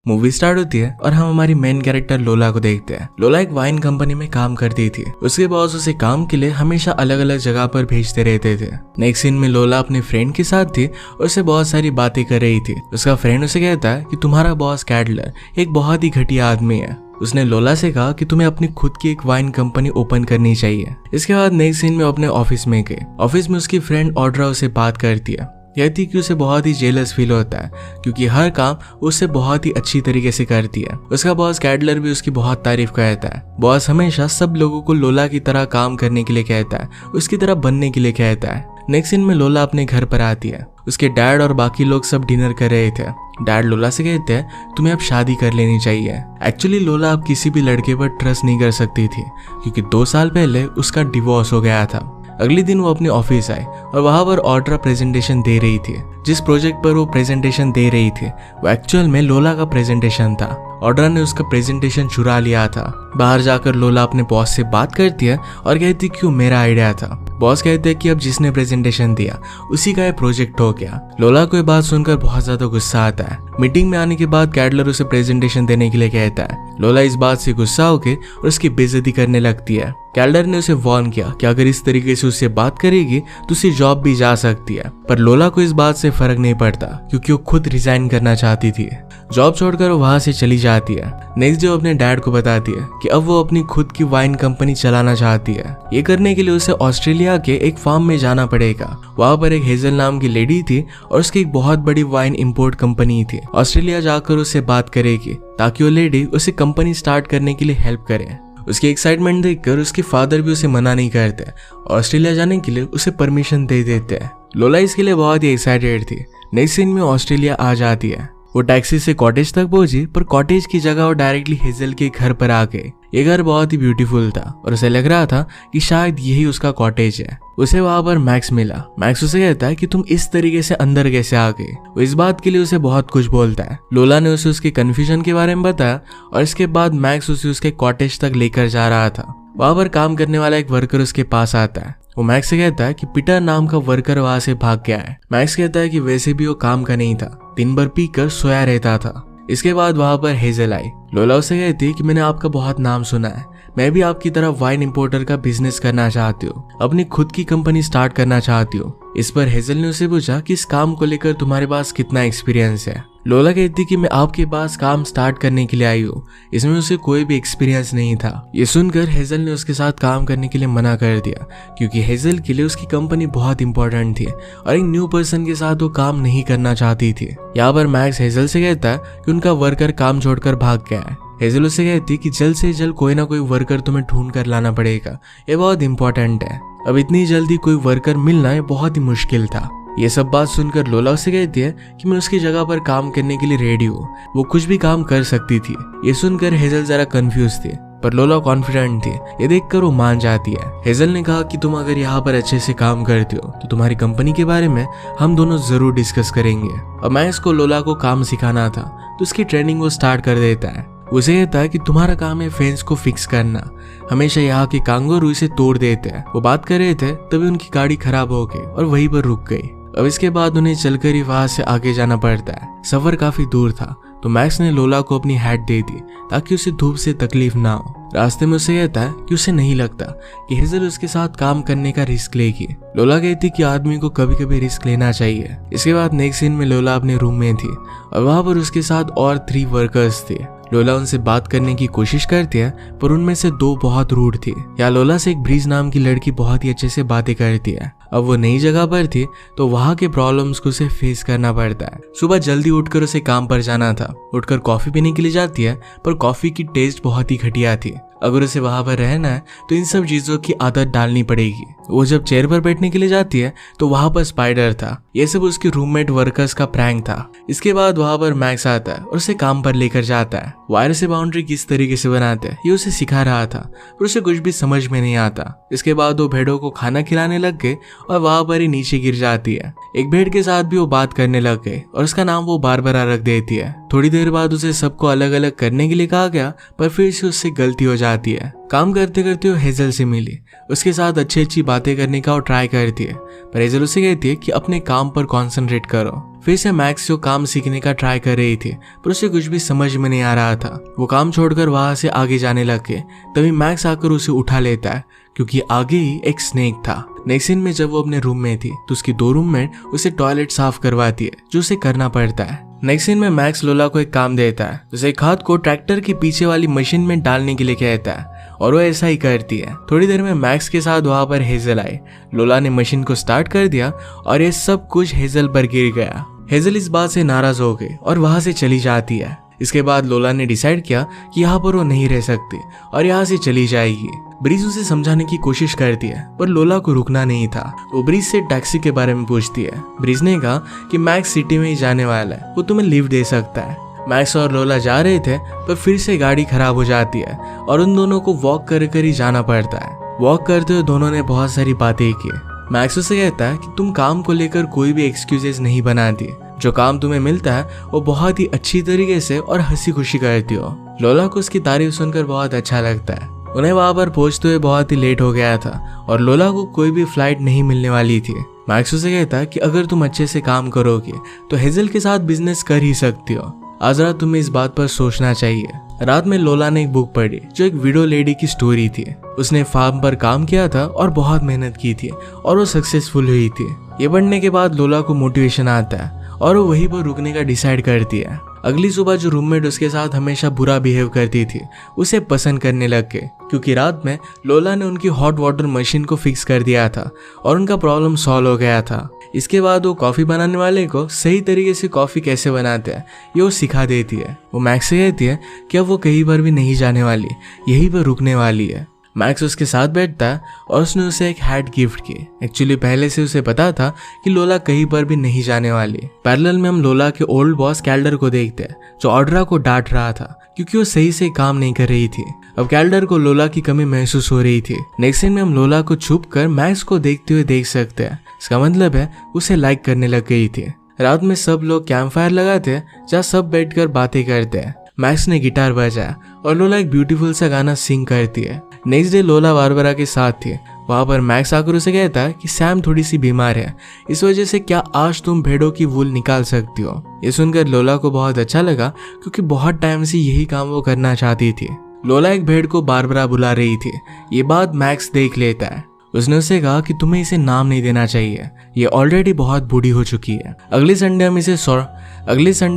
Movie start होती है और हम हमारी मेन कैरेक्टर लोला को देखते हैं। लोला एक वाइन कंपनी में काम करती थी। उसके बॉस उसे काम के लिए हमेशा अलग अलग जगह पर भेजते रहते थे। नेक्स्ट सीन में लोला अपने फ्रेंड के साथ थी और उससे बहुत सारी बातें कर रही थी। उसका फ्रेंड उसे कहता है कि तुम्हारा बॉस कैडलर एक बहुत ही घटिया आदमी है। उसने लोला से कहा कि तुम्हें अपनी खुद की एक वाइन कंपनी ओपन करनी चाहिए। इसके बाद नेक्स्ट सीन में अपने ऑफिस में गए। ऑफिस में उसकी फ्रेंड ऑड्रा उसे बात करती है। कहती कि उसे बहुत ही जेलस फील होता है क्योंकि हर काम उससे बहुत ही अच्छी तरीके से करती है। उसका बॉस कैडलर भी उसकी बहुत तारीफ करता है। बॉस हमेशा सब लोगों को लोला की तरह काम करने के लिए कहता है, उसकी तरह बनने के लिए कहता है। नेक्स्ट सीन में लोला अपने घर पर आती है। उसके डैड और बाकी लोग सब डिनर कर रहे थे। डैड लोला से कहते हैं तुम्हें अब शादी कर लेनी चाहिए। एक्चुअली लोला अब किसी भी लड़के पर ट्रस्ट नहीं कर सकती थी क्योंकि 2 साल पहले उसका डिवोर्स हो गया था। अगले दिन वो अपने ऑफिस आई और वहां पर ऑड्रा प्रेजेंटेशन दे रही थी। जिस प्रोजेक्ट पर वो प्रेजेंटेशन दे रही थी वो एक्चुअल में लोला का प्रेजेंटेशन था। ऑड्रा ने उसका प्रेजेंटेशन चुरा लिया था। बाहर जाकर लोला अपने बॉस से बात करती है और कहती कि वो मेरा आइडिया था। बॉस कहते हैं कि अब जिसने प्रेजेंटेशन दिया उसी का ये प्रोजेक्ट हो गया। लोला को ये बात सुनकर बहुत ज्यादा गुस्सा आता है। मीटिंग में आने के बाद कैडलर उसे प्रेजेंटेशन देने के लिए कहता है। लोला इस बात से गुस्सा होकर और उसकी बेइज्जती करने लगती है। कैडलर ने उसे वार्न किया कि अगर इस तरीके से उससे बात करेगी तो उसकी जॉब भी जा सकती है, पर लोला को इस बात से फर्क नहीं पड़ता क्योंकि वो खुद रिजाइन करना चाहती थी। जॉब छोड़कर वो वहां से चली जाती है। नेक्स्ट डे अपने डैड को बताती है कि अब वो अपनी खुद की वाइन कंपनी चलाना चाहती है। ये करने के लिए उसे ऑस्ट्रेलिया के एक फार्म में जाना पड़ेगा। वहां पर एक हेजल नाम की लेडी थी और उसकी एक बहुत बड़ी वाइन इंपोर्ट कंपनी थी। ऑस्ट्रेलिया जाकर उससे बात करेगी ताकि वो लेडी उसे कंपनी स्टार्ट करने के लिए हेल्प करे। उसकी एक्साइटमेंट देखकर उसके फादर भी उसे मना नहीं करते, ऑस्ट्रेलिया जाने के लिए उसे परमिशन दे देते हैं। लोला इसके लिए बहुत ही एक्साइटेड थी। नेक्स्ट सीन में ऑस्ट्रेलिया आ जाती है। वो टैक्सी से कॉटेज तक पहुंची, पर कॉटेज की जगह वो डायरेक्टली हेजल के घर पर आ गए। ये घर बहुत ही ब्यूटीफुल था और उसे लग रहा था कि शायद यही उसका कॉटेज है। उसे वहां पर मैक्स मिला। मैक्स उसे कहता है कि तुम इस तरीके से अंदर कैसे आ गए। वो इस बात के लिए उसे बहुत कुछ बोलता है। लोला ने उसे उसके कन्फ्यूजन के बारे में बताया और इसके बाद मैक्स उसे उसके कॉटेज तक लेकर जा रहा था। वहां पर काम करने वाला एक वर्कर उसके पास आता है। वो मैक्स से कहता है कि पीटर नाम का वर्कर वहां से भाग गया है। मैक्स कहता है कि वैसे भी वो काम का नहीं था, दिन भर पीकर सोया रहता था। इसके बाद वहां पर हेजल आई। लोला उसे कहती है कि मैंने आपका बहुत नाम सुना है, मैं भी आपकी तरह वाइन इंपोर्टर का बिजनेस करना चाहती हूँ, अपनी खुद की कंपनी स्टार्ट करना चाहती हूँ। इस पर हेजल ने उसे पूछा कि इस काम को लेकर तुम्हारे पास कितना एक्सपीरियंस है। लोला कहती कि मैं आपके पास काम स्टार्ट करने के लिए आई हूँ, इसमें उसे कोई भी एक्सपीरियंस नहीं था। ये सुनकर हेजल ने उसके साथ काम करने के लिए मना कर दिया क्योंकि हेजल के लिए उसकी कंपनी बहुत इंपॉर्टेंट थी और एक न्यू पर्सन के साथ वो काम नहीं करना चाहती थी। यहाँ पर मैक्स हेजल से कहता है कि उनका वर्कर काम छोड़कर भाग गया है। हेजल उससे कहती कि जल्द से जल्द कोई ना कोई वर्कर तुम्हें ढूंढ कर लाना पड़ेगा, ये बहुत इंपॉर्टेंट है। अब इतनी जल्दी कोई वर्कर मिलना बहुत ही मुश्किल था। ये सब बात सुनकर लोला उससे कहती है कि मैं उसकी जगह पर काम करने के लिए रेडी हूँ, वो कुछ भी काम कर सकती थी। ये सुनकर हेजल जरा कंफ्यूज थी, पर लोला कॉन्फिडेंट थी। ये देखकर वो मान जाती है। हेजल ने कहा कि तुम अगर यहाँ पर अच्छे से काम करती हो तो तुम्हारी कंपनी के बारे में हम दोनों जरूर डिस्कस करेंगे। और मैं इसको लोला को काम सिखाना था तो उसकी ट्रेनिंग वो स्टार्ट कर देता है। उसे कहता है कि तुम्हारा काम है फेंस को फिक्स करना, हमेशा यहाँ के कांगारू इसे तोड़ देते हैं। वो बात कर रहे थे तभी उनकी गाड़ी खराब हो गई और वहीं पर रुक गई। अब इसके बाद उन्हें चलकर ही वहां से आगे जाना पड़ता है। सफर काफी दूर था तो मैक्स ने लोला को अपनी हैट दे दी ताकि उसे धूप से तकलीफ ना हो। रास्ते में उसे कहता है कि उसे नहीं लगता कि हेजल उसके साथ काम करने का रिस्क लेगी। लोला कहती कि आदमी को कभी कभी रिस्क लेना चाहिए। इसके बाद नेक्स्ट सीन में लोला अपने रूम में थी और वहां पर उसके साथ और 3 वर्कर्स थे। लोला उनसे बात करने की कोशिश करती है पर उनमें से 2 बहुत रूड थी। या लोला से एक ब्रीज नाम की लड़की बहुत ही अच्छे से बातें करती है। अब वो नई जगह पर थी तो वहां के प्रॉब्लम्स को उसे फेस करना पड़ता है। सुबह जल्दी उठकर उसे काम पर जाना था। उठकर कॉफी पीने के लिए जाती है पर कॉफी की टेस्ट बहुत ही घटिया थी। अगर उसे वहां पर रहना है तो इन सब चीजों की आदत डालनी पड़ेगी। वो जब चेयर पर बैठने के लिए जाती है तो वहां पर स्पाइडर था। ये सब उसके रूममेट वर्कर्स का प्रैंक था। इसके बाद वहां पर मैक्स आता है और उसे काम पर लेकर जाता है। वायर से बाउंड्री किस तरीके से बनाते हैं ये उसे सिखा रहा था पर उसे कुछ भी समझ में नहीं आता। इसके बाद वो भेड़ों को खाना खिलाने लग गए और वहां पर ही नीचे गिर जाती है। एक भेड़ के साथ भी वो बात करने लग गए और उसका नाम वो बारबरा रख देती है। थोड़ी देर बाद उसे सबको अलग अलग करने के लिए कहा गया पर फिर से उससे गलती हो जाती है। काम करते करते वो हेजल से मिली। उसके साथ अच्छी अच्छी बातें करने का वो ट्राई करती है पर हेजल उसे कहती है कि अपने काम पर कॉन्सेंट्रेट करो। फिर से मैक्स जो काम सीखने का ट्राई कर रही थी, पर उसे कुछ भी समझ में नहीं आ रहा था। वो काम छोड़कर वहां से आगे जाने लगे। तभी मैक्स आकर उसे उठा लेता है, क्योंकि आगे ही एक स्नेक था। नेक्स्ट सीन में जब वो अपने रूम में थी तो उसकी 2 रूममेट उसे टॉयलेट साफ करवाती है, जो उसे करना पड़ता है। नेक्स्ट सीन में मैक्स लोला को एक काम देता है, उसे खाद को ट्रैक्टर के पीछे वाली मशीन में डालने के लिए कहता है, और वो ऐसा ही करती है। थोड़ी देर में मैक्स के साथ वहां पर हेजल आई। लोला ने मशीन को स्टार्ट कर दिया और ये सब कुछ हेजल पर गिर गया। हेजल इस बात से नाराज हो गई और वहां से चली जाती है। इसके बाद लोला ने डिसाइड किया कि यहाँ पर वो नहीं रह सकती और यहाँ से चली जाएगी। ब्रीज उसे समझाने की कोशिश करती है, पर लोला को रुकना नहीं था। वो ब्रीज से टैक्सी के बारे में पूछती है। ब्रीज ने कहा कि मैक्स सिटी में ही जाने वाला है, वो तुम्हें लिफ्ट दे सकता है। मैक्स और लोला जा रहे थे, पर फिर से गाड़ी खराब हो जाती है और उन दोनों को वॉक कर कर ही जाना पड़ता है। वॉक करते हुए दोनों ने बहुत सारी बातें की। मैक्स उसे कहता है कि तुम काम को लेकर कोई भी एक्सक्यूजेस नहीं बनाती, जो काम तुम्हें मिलता है वो बहुत ही अच्छी तरीके से और हंसी खुशी करती हो। लोला को उसकी तारीफ सुनकर बहुत अच्छा लगता है। उन्हें वहां पर पहुंचते हुए बहुत ही लेट हो गया था और लोला को कोई भी फ्लाइट नहीं मिलने वाली थी। मैक्स उसे कहता है कि अगर तुम अच्छे से काम करोगे तो हेजल के साथ बिजनेस कर ही सकती हो। आज रात तुम्हें इस बात पर सोचना चाहिए। रात में लोला ने एक बुक पढ़ी, जो एक विडो लेडी की स्टोरी थी। उसने फार्म पर काम किया था और बहुत मेहनत की थी और वो सक्सेसफुल हुई थी। ये पढ़ने के बाद लोला को मोटिवेशन आता है और वो वहीं पर रुकने का डिसाइड करती है। अगली सुबह जो रूममेट उसके साथ हमेशा बुरा बिहेव करती थी, उसे पसंद करने लग गए, क्योंकि रात में लोला ने उनकी हॉट वाटर मशीन को फिक्स कर दिया था और उनका प्रॉब्लम सॉल्व हो गया था। इसके बाद वो कॉफी बनाने वाले को सही तरीके से कॉफी कैसे बनाते हैं ये वो सिखा देती है। वो मैक्स से कहती है कि अब वो कहीं पर भी नहीं जाने वाली, यहीं पर रुकने वाली है। मैक्स उसके साथ बैठता है और उसने उसे एक हैट गिफ्ट की। एक्चुअली पहले से उसे पता था कि लोला कहीं पर भी नहीं जाने वाली। पैरेलल में हम लोला के ओल्ड बॉस कैल्डर को देखते हैं, जो ऑड्रा को डांट रहा था क्योंकि वो सही से काम नहीं कर रही थी। अब कैल्डर को लोला की कमी महसूस हो रही थी। नेक्स्ट सीन में हम लोला को छुप कर मैक्स को देखते हुए देख सकते हैं। इसका मतलब है उसे लाइक करने लग गई थी। रात में सब लोग कैंप फायर लगाते हैं, जहाँ सब बैठकर बातें करते हैं। मैक्स ने गिटार बजाया और लोला एक ब्यूटीफुल सा गाना सिंग करती है। नेक्स्ट डे लोला बारबरा के साथ थी। वहां पर मैक्स आकर उसे कहता है कि सैम थोड़ी सी बीमार है, इस वजह से क्या आज तुम भेड़ों की वूल निकाल सकती हो। ये सुनकर लोला को बहुत अच्छा लगा, क्योंकि बहुत टाइम से यही काम वो करना चाहती थी। लोला एक भेड़ को बारबरा बुला रही थी। ये बात मैक्स देख लेता है। उसने उसे कहा कि तुम्हें इसे नाम नहीं देना चाहिए, ये ऑलरेडी बहुत बूढ़ी हो चुकी है। अगले संडे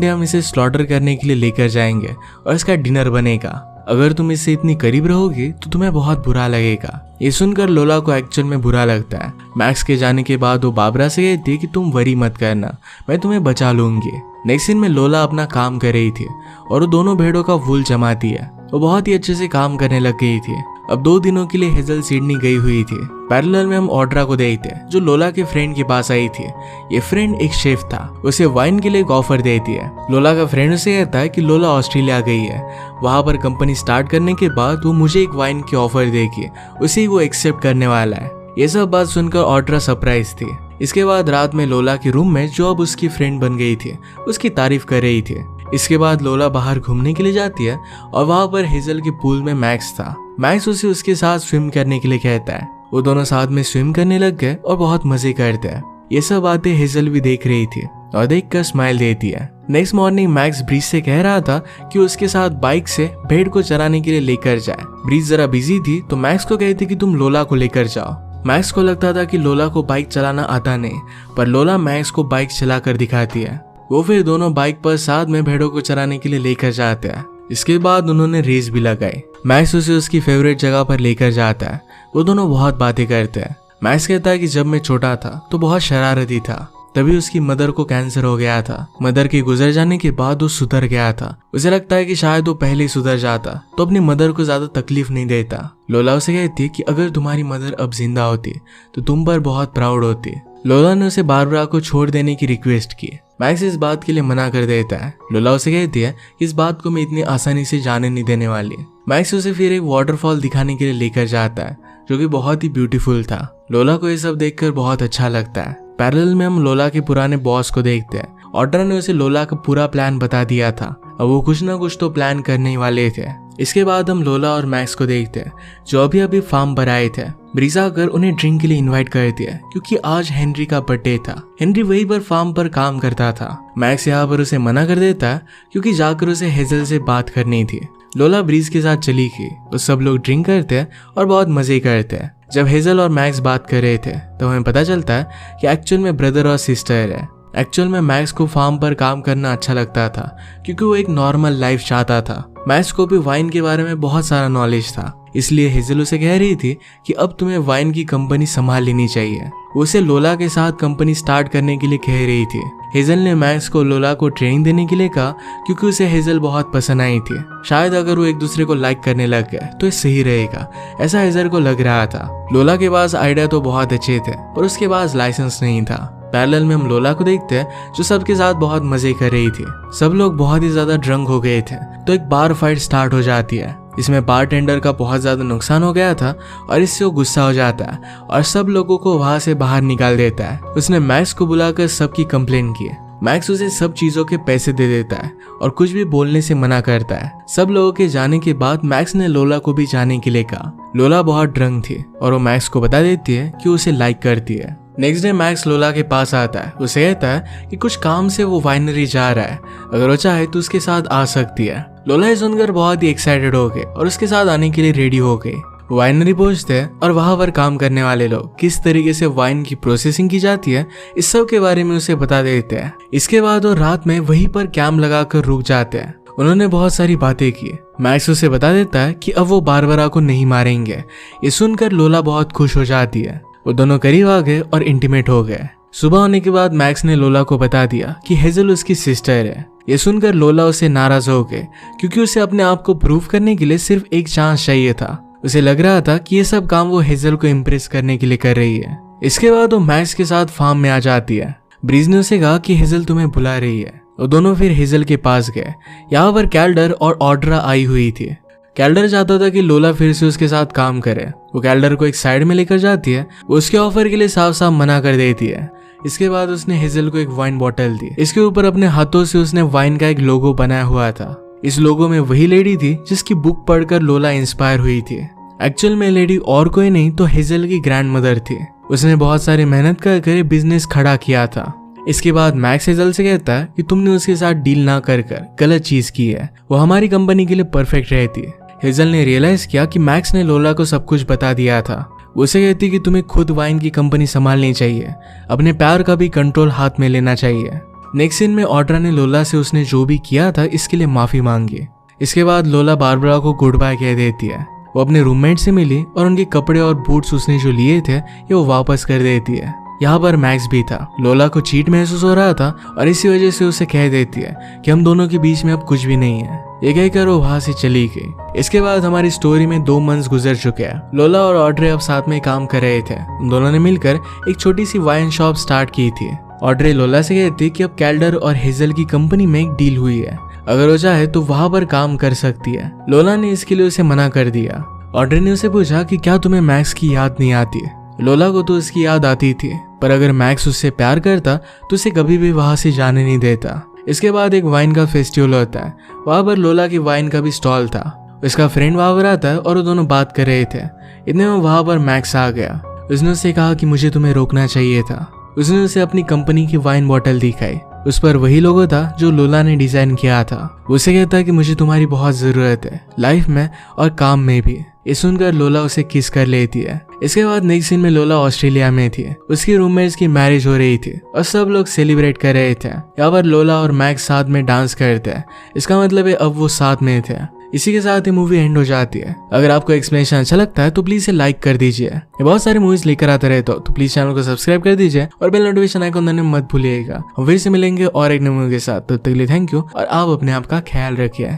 हम इसे स्लॉटर करने के लिए लेकर जाएंगे और इसका डिनर बनेगा। अगर तुम इससे इतनी करीब रहोगी तो तुम्हें बहुत बुरा लगेगा। ये सुनकर लोला को एक्चुअल में बुरा लगता है। मैक्स के जाने के बाद वो बाबरा से कहती है कि तुम वरी मत करना, मैं तुम्हें बचा लूंगी। नेक्स्ट सीन में लोला अपना काम कर रही थी और वो दोनों भेड़ों का वूल जमाती है। वो बहुत ही अच्छे से काम करने लग गई थी। अब 2 दिनों के लिए हेजल सिडनी गई हुई थी। पैरेलल में हम ऑड्रा को देखते हैं, जो लोला के फ्रेंड के पास आई थी। ये फ्रेंड एक शेफ था। उसे वाइन के लिए एक ऑफर देती है। लोला का फ्रेंड उसे कहता है कि लोला ऑस्ट्रेलिया गई है, वहां पर कंपनी स्टार्ट करने के बाद वो मुझे एक वाइन की ऑफर देगी, उसे वो एक्सेप्ट करने वाला है। ये सब बात सुनकर ऑड्रा सरप्राइज थी। इसके बाद रात में लोला के रूम में जो अब उसकी फ्रेंड बन गई थी, उसकी तारीफ कर रही थी। इसके बाद लोला बाहर घूमने के लिए जाती है और वहां पर हेजल के पूल में मैक्स था। मैक्स उसे उसके साथ स्विम करने के लिए कहता है। वो दोनों साथ में स्विम करने लग गए और बहुत मजे करते हैं। ये सब बातें हेजल भी देख रही थी और देखकर स्माइल देती है। नेक्स्ट मॉर्निंग मैक्स ब्रीज से कह रहा था कि उसके साथ बाइक से भेड़ को चराने के लिए लेकर जाए। ब्रीज जरा बिजी थी तो मैक्स को कहती कि तुम लोला को लेकर जाओ। मैक्स को लगता था कि लोला को बाइक चलाना आता नहीं, पर लोला मैक्स को बाइक चलाकर दिखाती है। वो फिर दोनों बाइक पर साथ में भेड़ों को चराने के लिए लेकर जाते हैं। इसके बाद उन्होंने रेस भी लगाई। मैक्स उसे उसकी फेवरेट जगह पर लेकर जाता है। वो दोनों बहुत बातें करते हैं। मैक्स कहता है कि जब मैं छोटा था तो बहुत शरारती था, तभी उसकी मदर को कैंसर हो गया था। मदर के गुजर जाने के बाद वो सुधर गया था। उसे लगता है कि शायद वो पहले ही सुधर जाता तो अपनी मदर को ज्यादा तकलीफ नहीं देता। लोला उसे कहती है कि अगर तुम्हारी मदर अब जिंदा होती तो तुम पर बहुत प्राउड होती। लोला ने उसे बारबरा को छोड़ देने की रिक्वेस्ट की। मैक्स इस बात के लिए मना कर देता है। लोला उसे कहती है कि इस बात को मैं इतनी आसानी से जाने नहीं देने वाली। मैक्स उसे फिर एक वाटरफॉल दिखाने के लिए लेकर जाता है, जो कि बहुत ही ब्यूटीफुल था। लोला को ये सब देखकर बहुत अच्छा लगता है। पैरेलल में हम लोला के पुराने बॉस को देखते हैं। ऑड्रा ने उसे लोला का पूरा प्लान बता दिया था। अब वो कुछ ना कुछ तो प्लान करने ही वाले थे। इसके बाद हम लोला और मैक्स को देखते हैं जो अभी फॉर्म पर आए थे। ब्रीजा आकर उन्हें ड्रिंक के लिए इनवाइट करती है क्योंकि आज हेनरी का बर्थडे था। हेनरी वहीं पर फार्म पर काम करता था। मैक्स यहाँ पर उसे मना कर देता है क्योंकि जाकर उसे हेजल से बात करनी थी। लोला ब्रीज के साथ चली गई और सब लोग ड्रिंक करते हैं और बहुत मजे करते हैं। जब हेजल और मैक्स बात कर रहे थे तो हमें पता चलता है कि एक्चुअल में ब्रदर और सिस्टर है। एक्चुअल में मैक्स को फार्म पर काम करना अच्छा लगता था क्योंकि वो एक नॉर्मल लाइफ चाहता था। मैक्स को भी वाइन के बारे में बहुत सारा नॉलेज था, इसलिए हेजल उसे कह रही थी कि अब तुम्हें वाइन की कंपनी संभाल लेनी चाहिए। उसे लोला के साथ कंपनी स्टार्ट करने के लिए कह रही थी। हेजल ने मैक्स को लोला को ट्रेनिंग देने के लिए कहा क्योंकि उसे हेजल बहुत पसंद आई थी। शायद अगर वो एक दूसरे को लाइक करने लग गए तो ये सही रहेगा, ऐसा हेजल को लग रहा था। लोला के पास आइडिया तो बहुत अच्छे थे पर उसके पास लाइसेंस नहीं था। पैरेलल में हम लोला को देखते हैं जो सबके साथ बहुत मजे कर रही थी। सब लोग बहुत ही ज्यादा ड्रंक हो गए थे तो एक बार फाइट स्टार्ट हो जाती है। इसमें बारटेंडर का बहुत ज्यादा नुकसान हो गया था और इससे वो गुस्सा हो जाता है और सब लोगों को वहां से बाहर निकाल देता है। उसने मैक्स को बुलाकर सबकी कंप्लेन की। मैक्स उसे सब चीजों के पैसे दे देता है और कुछ भी बोलने से मना करता है। सब लोगों के जाने के बाद मैक्स ने लोला को भी जाने के लिए कहा। लोला बहुत ड्रंक थी और वो मैक्स को बता देती है कि उसे लाइक करती है। नेक्स्ट डे मैक्स लोला के पास आता है। उसे कहता है कि कुछ काम से वो वाइनरी जा रहा है, अगर वो चाहे तो उसके साथ आ सकती है। लोला ये सुनकर बहुत ही एक्साइटेड हो गए और उसके साथ आने के लिए रेडी हो गए। वाइनरी पहुंचते हैं और वहां पर काम करने वाले लोग किस तरीके से वाइन की प्रोसेसिंग की जाती है इस सब के बारे में उसे बता देते हैं। इसके बाद वो रात में वहीं पर कैंप लगाकर रुक जाते हैं। उन्होंने बहुत सारी बातें की। मैक्स उसे बता देता है कि अब वो बारबरा को नहीं मारेंगे। ये सुनकर लोला बहुत खुश हो जाती है। वो दोनों करीब आ गए और इंटीमेट हो गए। सुबह होने के बाद मैक्स ने लोला को बता दिया कि हेजल उसकी सिस्टर है। ये सुनकर लोला उससे नाराज हो गए क्योंकि उसे अपने आप को प्रूव करने के लिए सिर्फ एक चांस चाहिए था। उसे लग रहा था कि ये सब काम वो हेजल को इम्प्रेस करने के लिए कर रही है। इसके बाद वो मैक्स के साथ फार्म में आ जाती है। ब्रीज ने उसे कहा कि हेजल तुम्हें बुला रही है। वो दोनों फिर हेजल के पास गए। यहाँ पर कैल्डर और ऑड्रा आई हुई थी। कैल्डर चाहता था कि लोला फिर से उसके साथ काम करे। वो कैल्डर को एक साइड में लेकर जाती है। वो उसके ऑफर के लिए साफ साफ मना कर देती है। इसके बाद उसने हेजल को एक वाइन बॉटल दी। इसके ऊपर अपने हाथों से उसने वाइन का एक लोगो बनाया हुआ था। इस लोगो में वही लेडी थी जिसकी बुक पढ़कर लोला इंस्पायर हुई थी। एक्चुअल में लेडी और कोई नहीं तो हेजल की ग्रैंडमदर थी। उसने बहुत सारी मेहनत कर बिजनेस खड़ा किया था। इसके बाद मैक्स हेजल से कहता है कि तुमने उसके साथ डील ना कर गलत चीज की है। वो हमारी कंपनी के लिए परफेक्ट रहती है। हेजल ने रियलाइज किया कि मैक्स ने लोला को सब कुछ बता दिया था। उसे कहती कि तुम्हें खुद वाइन की कंपनी संभालनी चाहिए, अपने प्यार का भी कंट्रोल हाथ में लेना चाहिए। नेक्स्ट सीन में ऑड्रा ने लोला से उसने जो भी किया था इसके लिए माफी मांगी। इसके बाद लोला बारबरा को गुड बाय कह देती है। वो अपने रूममेट से मिली और उनके कपड़े और बूट्स उसने जो लिए थे ये वो वापस कर देती है। यहाँ पर मैक्स भी था। लोला को चीट महसूस हो रहा था और इसी वजह से उसे कह देती है कि हम दोनों के बीच में अब कुछ भी नहीं है। ये कहकर वो वहां से चली गई। इसके बाद हमारी स्टोरी में 2 मंथ्स गुजर चुके हैं। लोला और ऑड्रे अब साथ में काम कर रहे थे। उन दोनों ने मिलकर एक छोटी सी वाइन शॉप स्टार्ट की थी। ऑड्रे लोला से कहती कि अब कैल्डर और हेजल की कंपनी में एक डील हुई है, अगर वो चाहे तो वहां पर काम कर सकती है। लोला ने इसके लिए उसे मना कर दिया। ऑड्रे ने उसे पूछा कि क्या तुम्हें मैक्स की याद नहीं आती? लोला को तो उसकी याद आती थी, पर अगर मैक्स उससे प्यार करता तो उसे कभी भी वहां से जाने नहीं देता। इसके बाद एक वाइन का फेस्टिवल होता है। वहां पर लोला की वाइन का भी स्टॉल था। उसका फ्रेंड वहां पर आता है और वो दोनों बात कर रहे थे। इतने में वहां पर मैक्स आ गया। उसने उससे कहा कि मुझे तुम्हें रोकना चाहिए था। उसने उसे अपनी कंपनी की वाइन बॉटल दिखाई। उस पर वही लोगो था जो लोला ने डिजाइन किया था। उसे कहता है कि मुझे तुम्हारी बहुत जरूरत है, लाइफ में और काम में भी। ये सुनकर लोला उसे किस कर लेती है। इसके बाद नेक्स्ट सीन में लोला ऑस्ट्रेलिया में थी। उसकी रूममेट्स की मैरिज हो रही थी और सब लोग सेलिब्रेट कर रहे थे। यहाँ पर लोला और मैक्स साथ में डांस करते हैं। इसका मतलब है अब वो साथ में थे। इसी के साथ ही मूवी एंड हो जाती है। अगर आपको एक्सप्लेनेशन अच्छा लगता है तो प्लीज इसे लाइक कर दीजिए। ये बहुत सारे मूवीज लेकर आते रहते हो तो प्लीज चैनल को सब्सक्राइब कर दीजिए और बेल नोटिफिकेशन आइकॉन दबाना मत भूलिएगा। हम फिर से मिलेंगे और एक नए मूवी के साथ। तब तक के लिए थैंक यू और आप अपने आप का ख्याल रखिए।